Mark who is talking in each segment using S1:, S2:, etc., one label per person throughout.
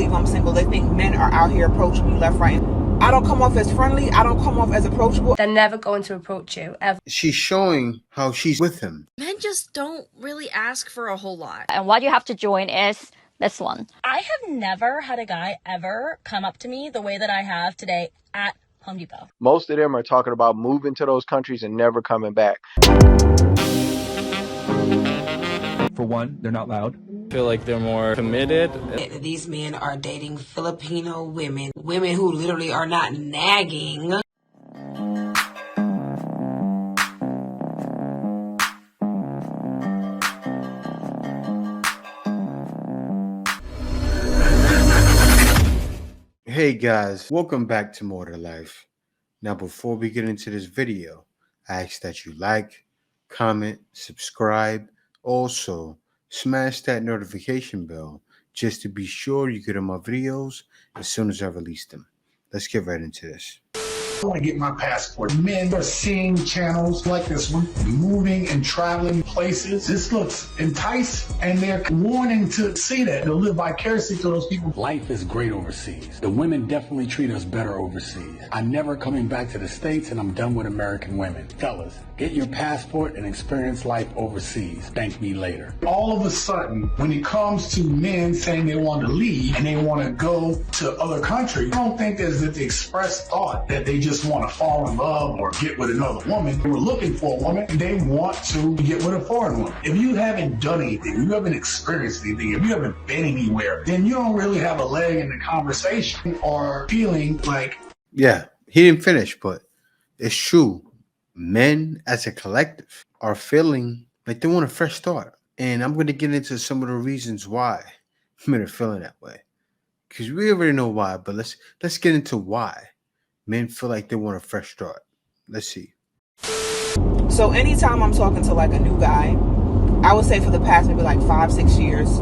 S1: believe I'm single. They think men are out here approaching me left, right. I don't come off as friendly. I don't come off as approachable.
S2: They're never going to approach you, ever.
S3: She's showing how she's with him.
S4: Men just don't really ask for a whole lot.
S5: And what you have to join is this one.
S6: I have never had a guy ever come up to me the way that I have today at Home Depot.
S7: Most of them are talking about moving to those countries and never coming back.
S8: For one, they're not loud.
S9: I feel like they're more committed.
S10: These men are dating Filipino women who literally are not nagging.
S3: Hey guys, welcome back to More to Life. Now before we get into this video, I ask that you like, comment, subscribe. Also, smash that notification bell just to be sure you get on my videos as soon as I release them. Let's get right into this.
S11: I want to get my passport. Men are seeing channels like this one, moving and traveling places. This looks enticing, and they're wanting to see that. They'll live vicariously through those people.
S12: Life is great overseas. The women definitely treat us better overseas. I'm never coming back to the States, and I'm done with American women. Fellas, get your passport and experience life overseas. Thank me later.
S11: All of a sudden, when it comes to men saying they want to leave and they want to go to other countries, I don't think there's the express thought that they just want to fall in love or get with another woman. They were looking for a woman and they want to get with a foreign woman. If you haven't done anything, if you haven't experienced anything, if you haven't been anywhere, then you don't really have a leg in the conversation or feeling like...
S3: Yeah, he didn't finish, but it's true. Men as a collective are feeling like they want a fresh start. And I'm going to get into some of the reasons why men are feeling that way. Because we already know why, but let's get into why men feel like they want a fresh start. Let's see.
S1: So anytime I'm talking to like a new guy, I would say for the past maybe like 5-6 years,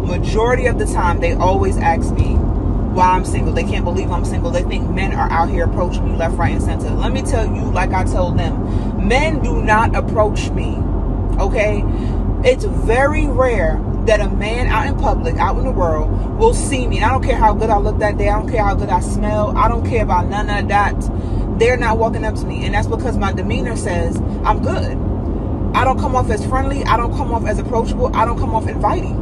S1: majority of the time they always ask me why I'm single. They can't believe I'm single. They think men are out here approaching me left, right, and center. Let me tell you, like I told them, men do not approach me, okay? It's very rare that a man out in public, out in the world, will see me. And I don't care how good I look that day. I don't care how good I smell. I don't care about none of that. They're not walking up to me. And that's because my demeanor says I'm good. I don't come off as friendly. I don't come off as approachable. I don't come off inviting.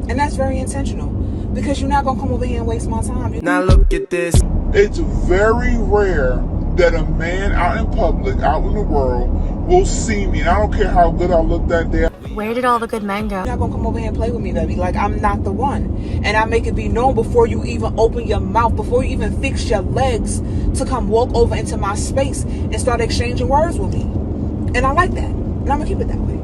S1: And that's very intentional. Because you're not going to come over here and waste my time.
S13: Now look at this.
S14: It's very rare that a man out in public, out in the world, will see me. And I don't care how good I look that day.
S4: Where did all the good men go?
S1: You're not going to come over here and play with me, baby. Like, I'm not the one. And I make it be known before you even open your mouth, before you even fix your legs to come walk over into my space and start exchanging words with me. And I like that. And I'm going to keep it that way.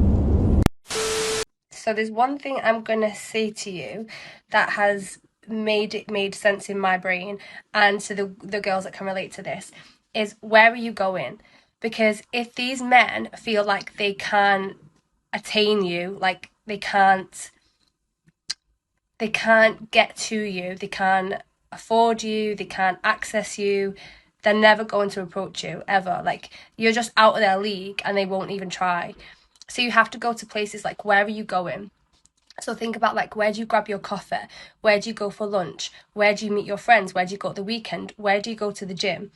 S2: So there's one thing I'm going to say to you that has made sense in my brain, and to the girls that can relate to this, is where are you going? Because if these men feel like they can attain you, like they can't get to you, they can't afford you, they can't access you, they're never going to approach you, ever. Like, you're just out of their league and they won't even try. So you have to go to places like, where are you going? So think about, like, where do you grab your coffee? Where do you go for lunch? Where do you meet your friends? Where do you go at the weekend? Where do you go to the gym?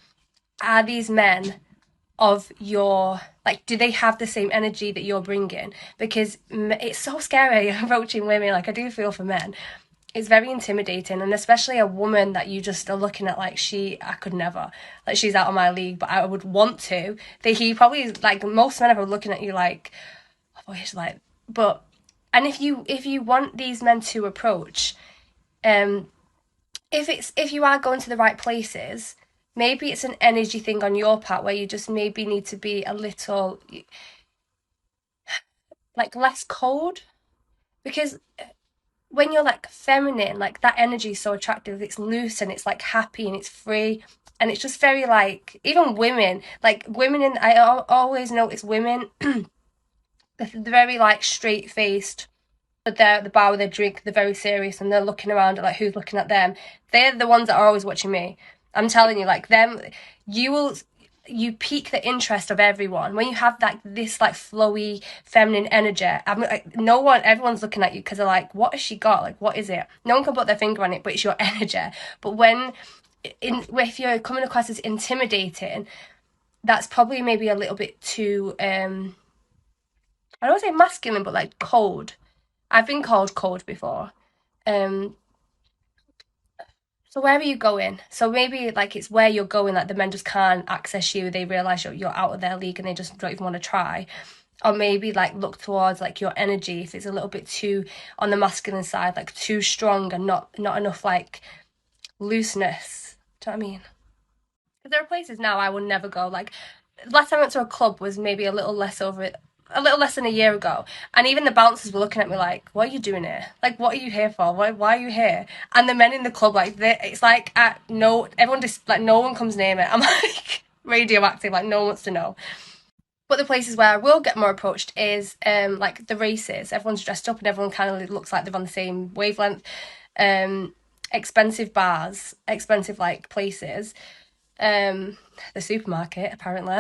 S2: Are these men of your, like, do they have the same energy that you're bringing? Because it's so scary approaching women. Like, I do feel for men. It's very intimidating, and especially a woman that you just are looking at like, I could never, like, she's out of my league, but I would want to. He probably, like, most men are looking at you like, oh, he's like, but, and if you want these men to approach, if you are going to the right places, maybe it's an energy thing on your part where you just maybe need to be a little, like, less cold. Because when you're, like, feminine, like, that energy is so attractive. It's loose and it's, like, happy and it's free. And it's just very, like, even women, like, I always notice women, they're very, like, straight-faced. But they're at the bar with their drink, they're very serious, and they're looking around at, like, who's looking at them. They're the ones that are always watching me. I'm telling you, like, them, you will, you pique the interest of everyone when you have this flowy feminine energy. Everyone's looking at you because they're like, what has she got? Like, what is it? No one can put their finger on it, but it's your energy. But if you're coming across as intimidating, that's probably maybe a little bit too I don't want to say masculine, but like cold. I've been called cold before. So where are you going? So maybe like it's where you're going, like the men just can't access you. They realise you're out of their league and they just don't even want to try. Or maybe like look towards like your energy if it's a little bit too on the masculine side, like too strong and not enough like looseness. Do you know what I mean? Because there are places now I would never go. Like last time I went to a club was maybe a little less than a year ago, and even the bouncers were looking at me like, what are you doing here? Like, what are you here for? Why are you here? And the men in the club, like, it's like no one comes near me. I'm like radioactive, like no one wants to know. But the places where I will get more approached is like the races. Everyone's dressed up and everyone kind of looks like they're on the same wavelength. Expensive bars, expensive like places. The supermarket, apparently.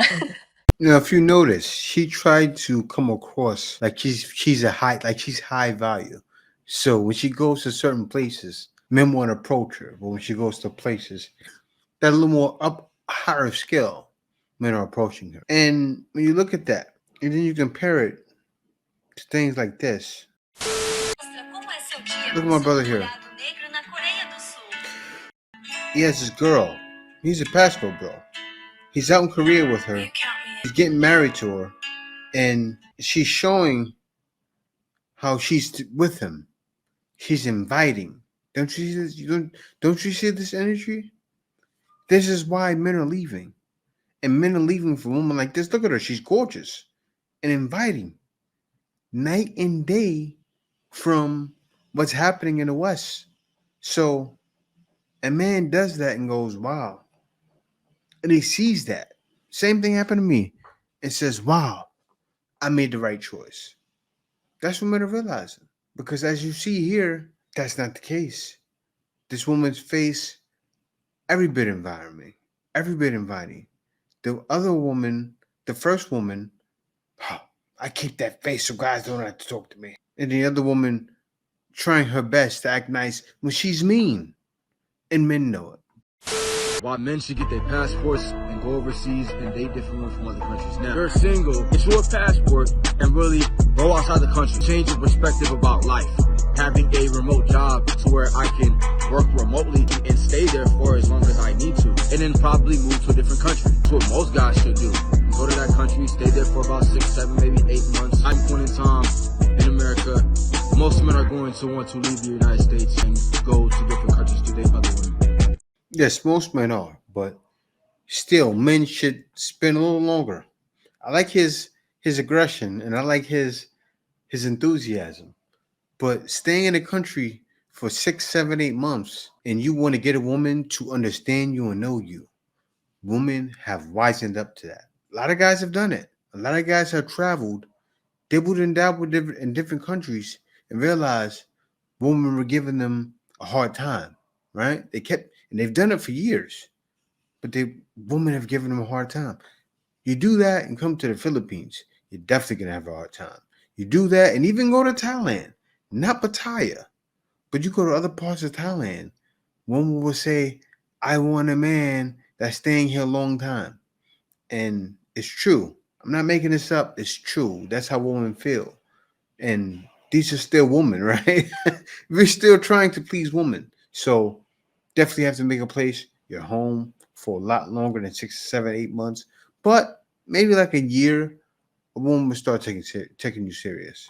S3: If you notice, she tried to come across like she's high value. So when she goes to certain places, men want to approach her. But when she goes to places that are a little more higher skill, men are approaching her. And when you look at that, and then you compare it to things like this. Look at my brother here. He has this girl. He's a passport bro. He's out in Korea with her. He's getting married to her. And she's showing how she's with him. She's inviting. Don't you see this? Don't you see this energy? This is why men are leaving. And men are leaving for women like this. Look at her. She's gorgeous. And inviting. Night and day from what's happening in the West. So a man does that and goes, wow. And he sees that. Same thing happened to me. And says, wow, I made the right choice. That's what men are realizing. Because as you see here, that's not the case. This woman's face, every bit inviting. The other woman, the first woman, oh, I keep that face so guys don't have to talk to me. And the other woman trying her best to act nice when she's mean. And men know it.
S13: Why men should get their passports and go overseas and date different ones from other countries. Now, if you're single, get you a passport and really go outside the country. Change your perspective about life. Having a remote job to where I can work remotely and stay there for as long as I need to. And then probably move to a different country. That's what most guys should do. Go to that country, stay there for about 6, 7, maybe 8 months. At one point in time in America, most men are going to want to leave the United States and go to different countries to date other women.
S3: Yes, most men are, but still, men should spend a little longer. I like his aggression and I like his enthusiasm, but staying in the country for 6, 7, 8 months and you want to get a woman to understand you and know you, women have wisened up to that. A lot of guys have done it. A lot of guys have traveled, dibbled and dabbled in different countries and realized women were giving them a hard time, right? And they've done it for years, but women have given them a hard time. You do that and come to the Philippines, you're definitely going to have a hard time. You do that and even go to Thailand, not Pattaya, but you go to other parts of Thailand, women will say, I want a man that's staying here a long time. And it's true. I'm not making this up. It's true. That's how women feel. And these are still women, right? We're still trying to please women. So definitely have to make a place your home for a lot longer than 6, 7, 8 months. But maybe like a year, a woman will start taking you serious.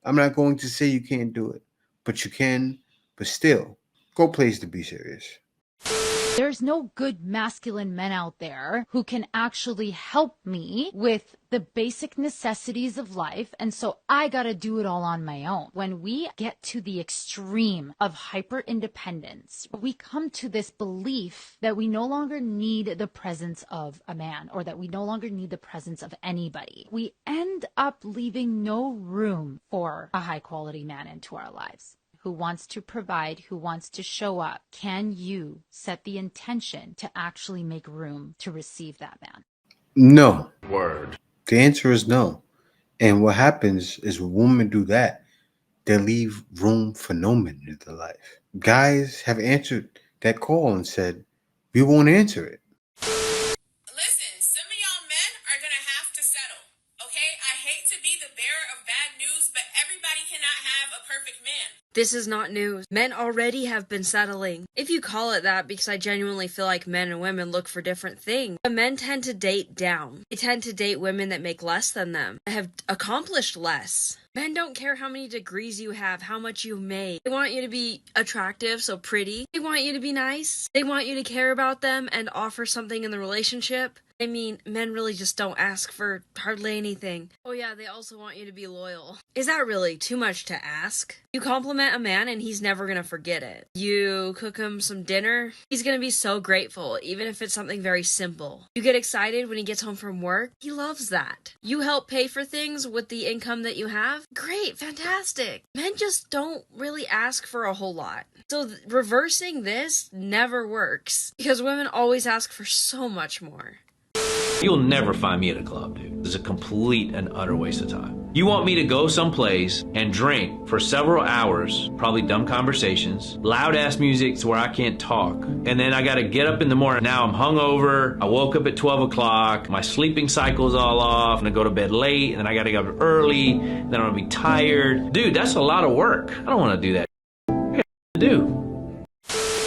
S3: I'm not going to say you can't do it, but you can. But still, go place to be serious.
S15: There's no good masculine men out there who can actually help me with the basic necessities of life. And so I got to do it all on my own. When we get to the extreme of hyper independence, we come to this belief that we no longer need the presence of a man or that we no longer need the presence of anybody. We end up leaving no room for a high quality man into our lives. Who wants to provide, who wants to show up. Can you set the intention to actually make room to receive that man?
S3: No.
S9: Word.
S3: The answer is no. And what happens is when women do that, they leave room for no men in their life. Guys have answered that call and said, we won't answer it.
S16: Listen, some of y'all men are gonna have to settle, okay? I hate to be the bearer of bad news, but everybody cannot have a perfect man.
S4: This is not news. Men already have been settling. If you call it that, because I genuinely feel like men and women look for different things. But men tend to date down. They tend to date women that make less than them, that have accomplished less. Men don't care how many degrees you have, how much you make. They want you to be attractive, so pretty. They want you to be nice. They want you to care about them and offer something in the relationship. I mean, men really just don't ask for hardly anything. Oh yeah, they also want you to be loyal. Is that really too much to ask? You compliment a man and he's never gonna forget it. You cook him some dinner, he's gonna be so grateful, even if it's something very simple. You get excited when he gets home from work, he loves that. You help pay for things with the income that you have, great, fantastic. Men just don't really ask for a whole lot. So reversing this never works, because women always ask for so much more.
S17: You'll never find me at a club, dude. It's a complete and utter waste of time. You want me to go someplace and drink for several hours, probably dumb conversations, loud ass music to where I can't talk, and then I gotta get up in the morning. Now I'm hungover, I woke up at 12 o'clock, my sleeping cycle's all off, and I go to bed late, and then I gotta get up early, then I'm gonna be tired. Dude, that's a lot of work. I don't wanna do that. I got to do.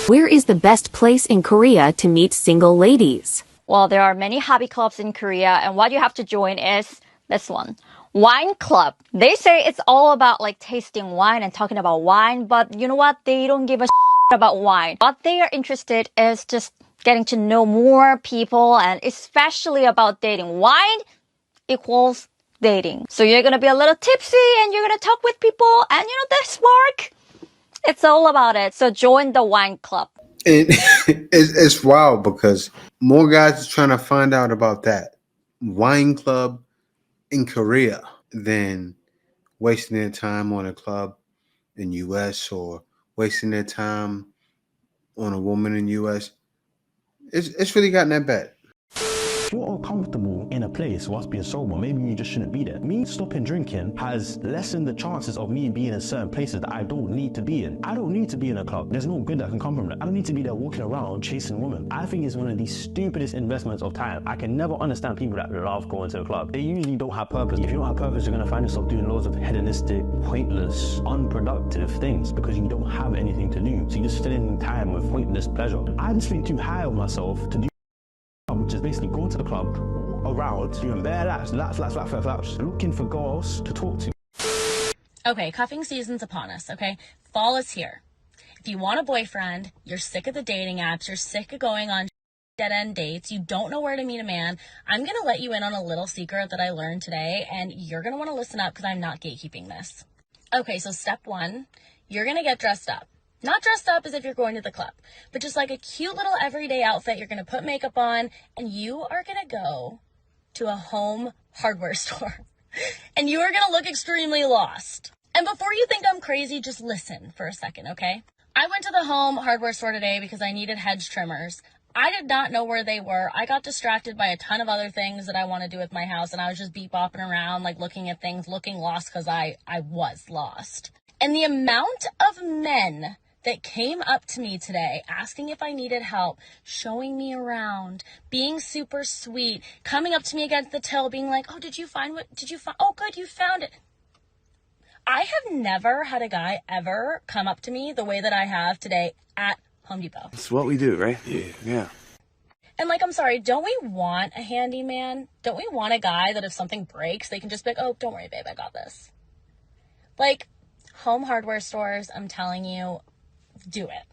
S18: Where is the best place in Korea to meet single ladies?
S5: Well, there are many hobby clubs in Korea, and what you have to join is this one. Wine club. They say it's all about like tasting wine and talking about wine, but you know what? They don't give a shit about wine. What they are interested is just getting to know more people, and especially about dating. Wine equals dating. So you're gonna be a little tipsy and you're gonna talk with people, and you know, the spark. It's all about it. So join the wine club.
S3: It's wild because more guys are trying to find out about that wine club in Korea than wasting their time on a club in US or wasting their time on a woman in US. It's really gotten that bad.
S19: If you're uncomfortable in a place whilst being sober, maybe you just shouldn't be there. Me stopping drinking has lessened the chances of me being in certain places that I don't need to be in. I don't need to be in a club. There's no good that can come from that. I don't need to be there walking around chasing women. I think it's one of the stupidest investments of time. I can never understand people that love going to a club. They usually don't have purpose. If you don't have purpose, you're going to find yourself doing loads of hedonistic, pointless, unproductive things because you don't have anything to do. So you're just filling time with pointless pleasure. I just think too high of myself to do, which is basically going to the club, around, doing bare laps, looking for girls to talk to.
S6: Okay, cuffing season's upon us, okay? Fall is here. If you want a boyfriend, you're sick of the dating apps, you're sick of going on dead-end dates, you don't know where to meet a man, I'm going to let you in on a little secret that I learned today, and you're going to want to listen up because I'm not gatekeeping this. Okay, so step one, you're going to get dressed up. Not dressed up as if you're going to the club, but just like a cute little everyday outfit. You're going to put makeup on and you are going to go to a home hardware store and you are going to look extremely lost. And before you think I'm crazy, just listen for a second, okay? I went to the home hardware store today because I needed hedge trimmers. I did not know where they were. I got distracted by a ton of other things that I want to do with my house, and I was just bopping around, like looking at things, looking lost because I was lost. And the amount of men that came up to me today asking if I needed help, showing me around, being super sweet, coming up to me against the till, being like, oh, did you find? Oh, good, you found it. I have never had a guy ever come up to me the way that I have today at Home Depot.
S13: It's what we do, right? Yeah.
S6: And like, I'm sorry, don't we want a handyman? Don't we want a guy that if something breaks, they can just be like, oh, don't worry, babe, I got this. Like, home hardware stores, I'm telling you, do it.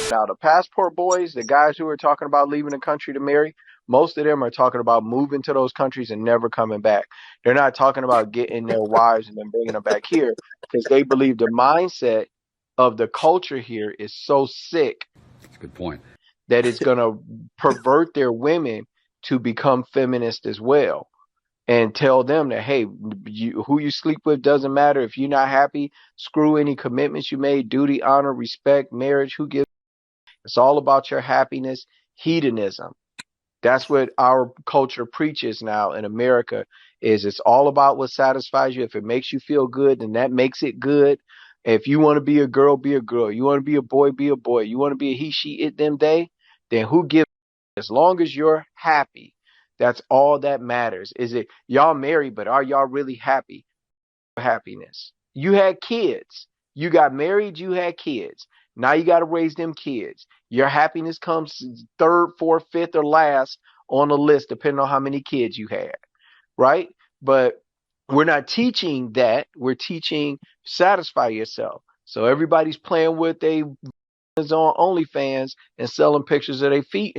S7: Now, the passport boys, the guys who are talking about leaving the country to marry, most of them are talking about moving to those countries and never coming back. They're not talking about getting their wives and then bringing them back here because they believe the mindset of the culture here is so sick.
S20: That's a good point.
S7: That it's going to pervert their women to become feminist as well and tell them that, hey, who you sleep with doesn't matter. If you're not happy, screw any commitments you made, duty, honor, respect, marriage, who gives? It's all about your happiness, hedonism. That's what our culture preaches now in America is it's all about what satisfies you. If it makes you feel good, then that makes it good. If you want to be a girl, be a girl. You want to be a boy, be a boy. You want to be a he, she, it, them, they, then who gives? As long as you're happy, that's all that matters. Is it y'all married, but are y'all really happy? Happiness. You had kids. You got married, you had kids. Now you got to raise them kids. Your happiness comes third, fourth, fifth, or last on the list, depending on how many kids you had, right? But we're not teaching that. We're teaching satisfy yourself. So everybody's playing with their on OnlyFans and selling pictures of their feet.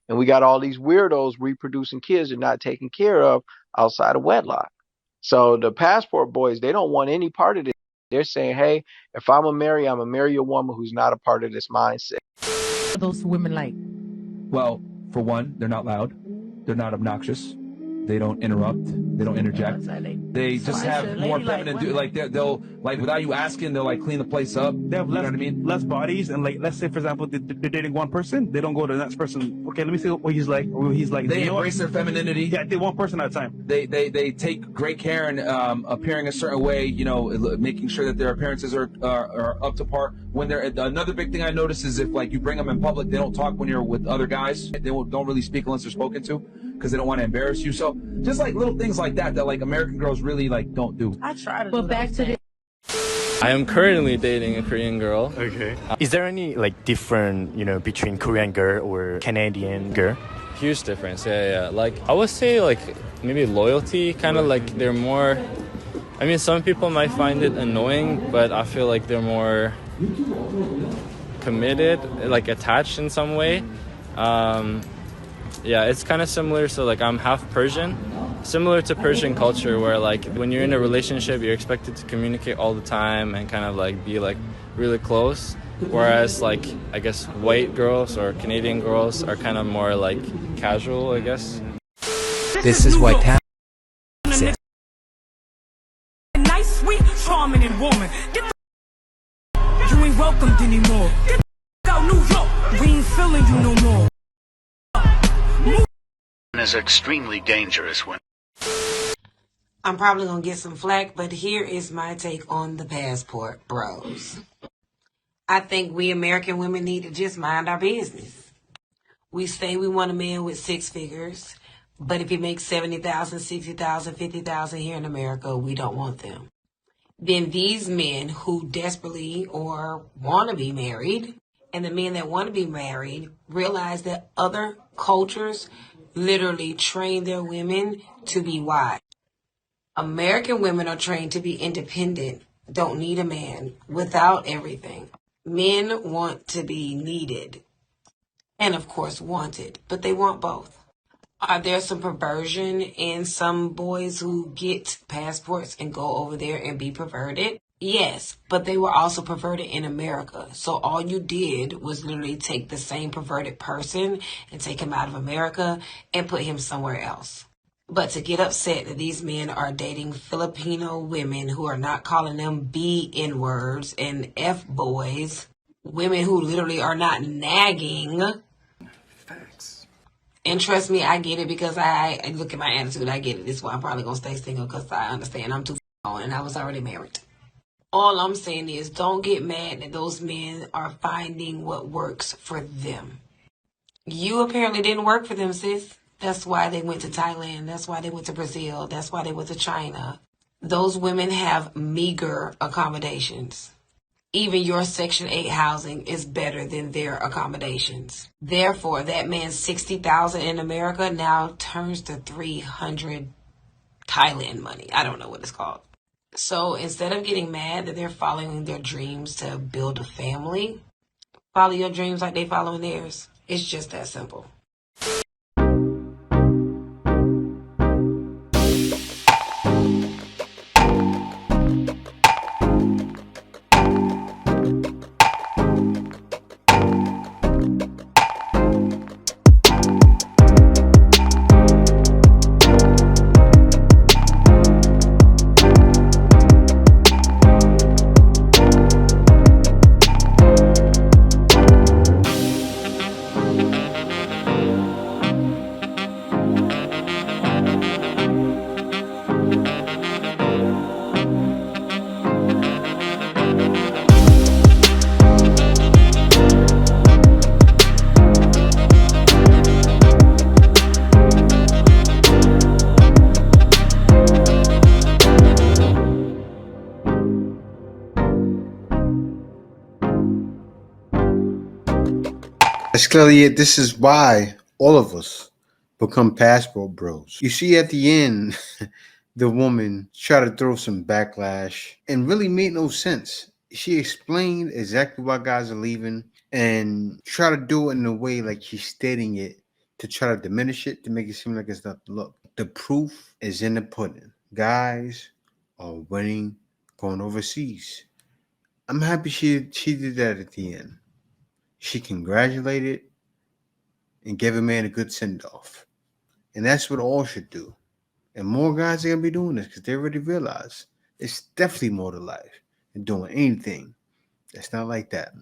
S7: And we got all these weirdos reproducing kids and not taken care of outside of wedlock. So the passport boys, they don't want any part of this. They're saying, hey, if I'm going to marry a woman who's not a part of this mindset.
S8: What are those women like? Well, for one, they're not loud. They're not obnoxious. They don't interrupt. They don't interject. They just have more feminine. They'll like without you asking, they'll like clean the place up. They have less, you know what I mean? Less bodies, and like let's say for example, they're dating one person. They don't go to the next person. Okay, let me see what he's like. Or he's like. They embrace their femininity. Yeah, they one person at a time. They take great care in appearing a certain way. You know, making sure that their appearances are up to par. When they're another big thing I notice is if like you bring them in public, they don't talk when you're with other guys. They don't really speak unless they're spoken to because they don't want to embarrass you. So just like little things like that like American girls really like don't do.
S21: I try to. But back to the.
S9: I am currently dating a Korean girl.
S22: Okay. Is there any like different, between Korean girl or Canadian girl?
S9: Huge difference. Yeah. Like I would say like maybe loyalty, kind of like they're more. I mean, some people might find it annoying, but I feel like they're more committed, like attached in some way. Yeah, it's kind of similar. So like I'm half Persian, similar to Persian culture where like when you're in a relationship, you're expected to communicate all the time and kind of like be like really close. Whereas like I guess white girls or Canadian girls are kind of more like casual, I guess.
S23: This is what town says.
S24: Nice, sweet, charming, and woman. You ain't welcomed anymore. Get out New York. We ain't feeling you no more.
S25: Is extremely dangerous when
S10: I'm probably gonna get some flack, but here is my take on the passport bros. I think we American women need to just mind our business. We say we want a man with 6 figures, but if he makes 70,000, 60,000, 50,000 here in America, we don't want them. Then these men who desperately or want to be married, and the men that want to be married realize that other cultures literally train their women to be wives. American women are trained to be independent, don't need a man, without everything. Men want to be needed and, of course, wanted, but they want both. Are there some perversion in some boys who get passports and go over there and be perverted? Yes, but they were also perverted in America. So all you did was literally take the same perverted person and take him out of America and put him somewhere else. But to get upset that these men are dating Filipino women who are not calling them B-N words and F-boys, women who literally are not nagging.
S23: Facts.
S10: And trust me, I get it because I look at my attitude. I get it. This is why I'm probably going to stay single because I understand I'm too on and I was already married. All I'm saying is don't get mad that those men are finding what works for them. You apparently didn't work for them, sis. That's why they went to Thailand. That's why they went to Brazil. That's why they went to China. Those women have meager accommodations. Even your Section 8 housing is better than their accommodations. Therefore, that man's $60,000 in America now turns to $300 Thailand money. I don't know what it's called. So instead of getting mad that they're following their dreams to build a family, follow your dreams like they following theirs. It's just that simple.
S3: That's clearly it. This is why all of us become passport bros. You see, at the end, the woman tried to throw some backlash and really made no sense. She explained exactly why guys are leaving and try to do it in a way like she's stating it to try to diminish it, to make it seem like it's not. Look, the proof is in the pudding. Guys are winning going overseas. I'm happy she did that at the end. She congratulated and gave a man a good send off. And that's what all should do. And more guys are gonna be doing this because they already realize it's definitely more to life than doing anything that's not like that.